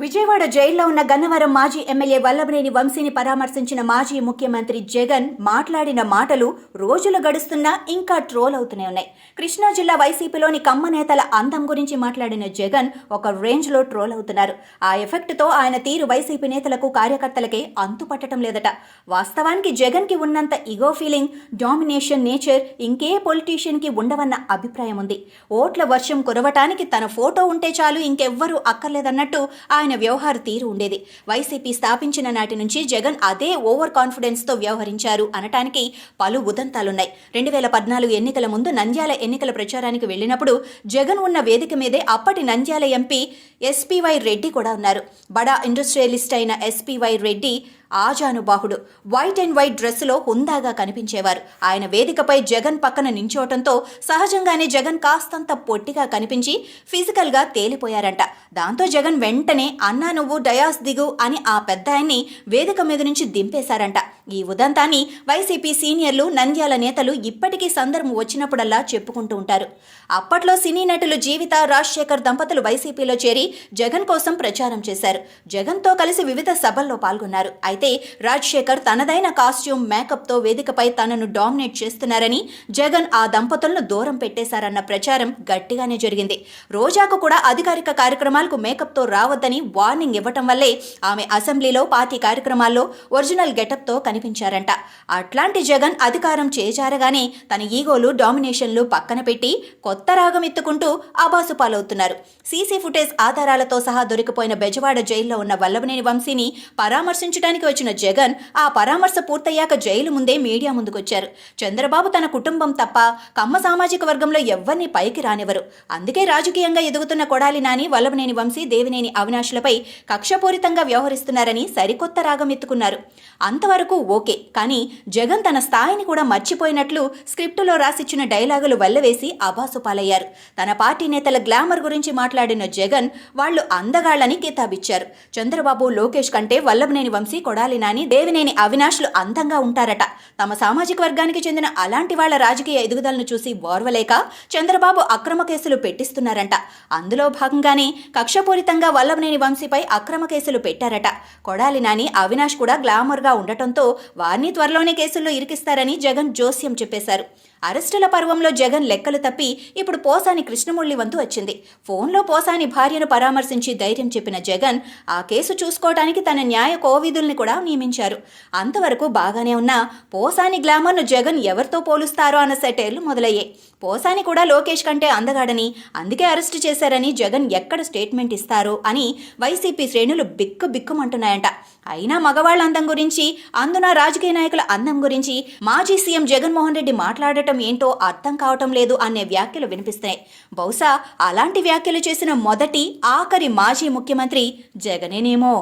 విజయవాడ జైల్లో ఉన్న గన్నవరం మాజీ ఎమ్మెల్యే వల్లభనేని వంశీని పరామర్శించిన మాజీ ముఖ్యమంత్రి జగన్ మాట్లాడిన మాటలు రోజులు గడుస్తున్నా ఇంకా ట్రోల్ అవుతూనే ఉన్నాయి. కృష్ణా జిల్లా వైసీపీలోని కమ్మ నేతల అందం గురించి మాట్లాడిన జగన్ ఒక రేంజ్లో ట్రోల్ అవుతున్నారు. ఆ ఎఫెక్ట్తో ఆయన తీరు వైసీపీ నేతలకు కార్యకర్తలకే అంతుపట్టడం లేదట. వాస్తవానికి జగన్కి ఉన్నంత ఇగో ఫీలింగ్, డామినేషన్ నేచర్ ఇంకే పొలిటీషియన్కి ఉండవన్న అభిప్రాయం ఉంది. ఓట్ల వర్షం కురవటానికి తన ఫోటో ఉంటే చాలు, ఇంకెవ్వరూ అక్కర్లేదన్నట్టు ఆయన వ్యవహార తీరు ఉండేది. వైసీపీ స్థాపించిన నాటి నుంచి జగన్ అదే ఓవర్ కాన్ఫిడెన్స్తో వ్యవహరించారు అనటానికి పలు ఉదంతాలున్నాయి. 2014 ఎన్నికల ముందు నంద్యాల ఎన్నికల ప్రచారానికి వెళ్లినప్పుడు జగన్ ఉన్న వేదిక మీదే అప్పటి నంద్యాల ఎంపీ ఎస్పీవై రెడ్డి కూడా ఉన్నారు. బడా ఇండస్ట్రియలిస్ట్ అయిన ఎస్పీవై రెడ్డి ఆజానుబాహుడు. వైట్ అండ్ వైట్ డ్రెస్సులో హుందాగా కనిపించేవారు. ఆయన వేదికపై జగన్ పక్కన నించోవటంతో సహజంగానే జగన్ కాస్తంత పొట్టిగా కనిపించి ఫిజికల్గా తేలిపోయారంట. దాంతో జగన్ వెంటనే అన్నా నువ్వు డయాస్ దిగు అని ఆ పెద్ద ఆయన్ని వేదిక మీద నుంచి దింపేశారంట. ఈ ఉదంతాన్ని వైసీపీ సీనియర్లు, నంద్యాల నేతలు ఇప్పటికీ సందర్భం వచ్చినప్పుడల్లా చెప్పుకుంటూ ఉంటారు. అప్పట్లో సినీ నటులు జీవిత, రాజశేఖర్ దంపతులు వైసీపీలో చేరి జగన్ కోసం ప్రచారం చేశారు. జగన్తో కలిసి వివిధ సభల్లో పాల్గొన్నారు. అయితే రాజశేఖర్ తనదైన కాస్ట్యూమ్, మేకప్తో వేదికపై తనను డామినేట్ చేస్తున్నారని, జగన్ ఆ దంపతులను దూరం పెట్టేశారన్న ప్రచారం గట్టిగానే జరిగింది. రోజాకు కూడా అధికారిక కార్యక్రమాలకు మేకప్తో రావద్దని వార్నింగ్ ఇవ్వటం వల్లే ఆమె అసెంబ్లీలో, పార్టీ కార్యక్రమాల్లో ఒరిజినల్ గెటప్తో కనిపించారంట. అట్లాంటి జగన్ అధికారం చేజారగానే తన ఈగోలు, డామినేషన్లు పక్కన పెట్టి కొత్త రాగం ఎత్తుకుంటూ ఆబాసు పాలవుతున్నారు. సీసీ ఫుటేజ్ ఆధారాలతో సహా దొరికిపోయిన బెజవాడ జైల్లో ఉన్న వల్లభనేని వంశీని పరామర్శించడానికి వచ్చిన జగన్ ఆ పరామర్శ పూర్తయ్యాక జైలు ముందే మీడియా ముందుకొచ్చారు. చంద్రబాబు తన కుటుంబం తప్ప కమ్మ సామాజిక వర్గంలో ఎవ్వరిని పైకి రానివ్వరు. అందుకే రాజకీయంగా ఎదుగుతున్న కొడాలి నాని, వల్లభనేని వంశీ, దేవినేని అవినాష్లపై కక్షపూరితంగా వ్యవహరిస్తున్నారని సరికొత్త రాగం ఎత్తుకున్నారు. అంతవరకు ఓకే, కానీ జగన్ తన స్థాయిని కూడా మర్చిపోయినట్లు స్క్రిప్టులో రాసిచ్చిన డైలాగులు వల్లవేసి అబాసు పాలయ్యారు. తన పార్టీ నేతల గ్లామర్ గురించి మాట్లాడిన జగన్ వాళ్లు అందగాళ్లని కితాబిచ్చారు. చంద్రబాబు, లోకేష్ కంటే వల్లభనేని వంశీ, కొడాలి నాని, దేవినేని అవినాష్లు అందంగా ఉంటారట. తమ సామాజిక వర్గానికి చెందిన అలాంటి వాళ్ల రాజకీయ ఎదుగుదలను చూసి ఓర్వలేక చంద్రబాబు అక్రమ కేసులు పెట్టిస్తున్నారంట. అందులో భాగంగానే కక్షపూరితంగా వల్లభనేని వంశీపై అక్రమ కేసులు పెట్టారట. కొడాలి నాని, అవినాష్ కూడా గ్లామర్గా ఉండటంతో వారిని త్వరలోనే కేసుల్లో ఇరికిస్తారని జగన్ జోస్యం చెప్పేశారు. అరెస్టుల పర్వంలో జగన్ లెక్కలు తప్పి ఇప్పుడు పోసాని కృష్ణమురళి వంతు వచ్చింది. ఫోన్లో పోసాని భార్యను పరామర్శించి ధైర్యం చెప్పిన జగన్ ఆ కేసు చూసుకోవడానికి తన న్యాయ కోవిదుల్ని కూడా నియమించారు. అంతవరకు బాగానే ఉన్నా పోసాని గ్లామర్ను జగన్ ఎవరితో పోలుస్తారో అన్న సెటైర్లు మొదలయ్యాయి. పోసాని కూడా లోకేష్ కంటే అందగాడని, అందుకే అరెస్టు చేశారని జగన్ ఎక్కడ స్టేట్మెంట్ ఇస్తారో అని వైసీపీ శ్రేణులు బిక్కుమంటున్నాయంట. అయినా మగవాళ్ల అందం గురించి, అందున రాజకీయ నాయకుల అందం గురించి మాజీ సీఎం జగన్మోహన్ రెడ్డి మాట్లాడటం ఏంటో అర్థం కావటం లేదు అనే వ్యాఖ్యలు వినిపిస్తున్నాయి. బహుశా అలాంటి వ్యాఖ్యలు చేసిన మొదటి, ఆఖరి మాజీ ముఖ్యమంత్రి జగనేనేమో.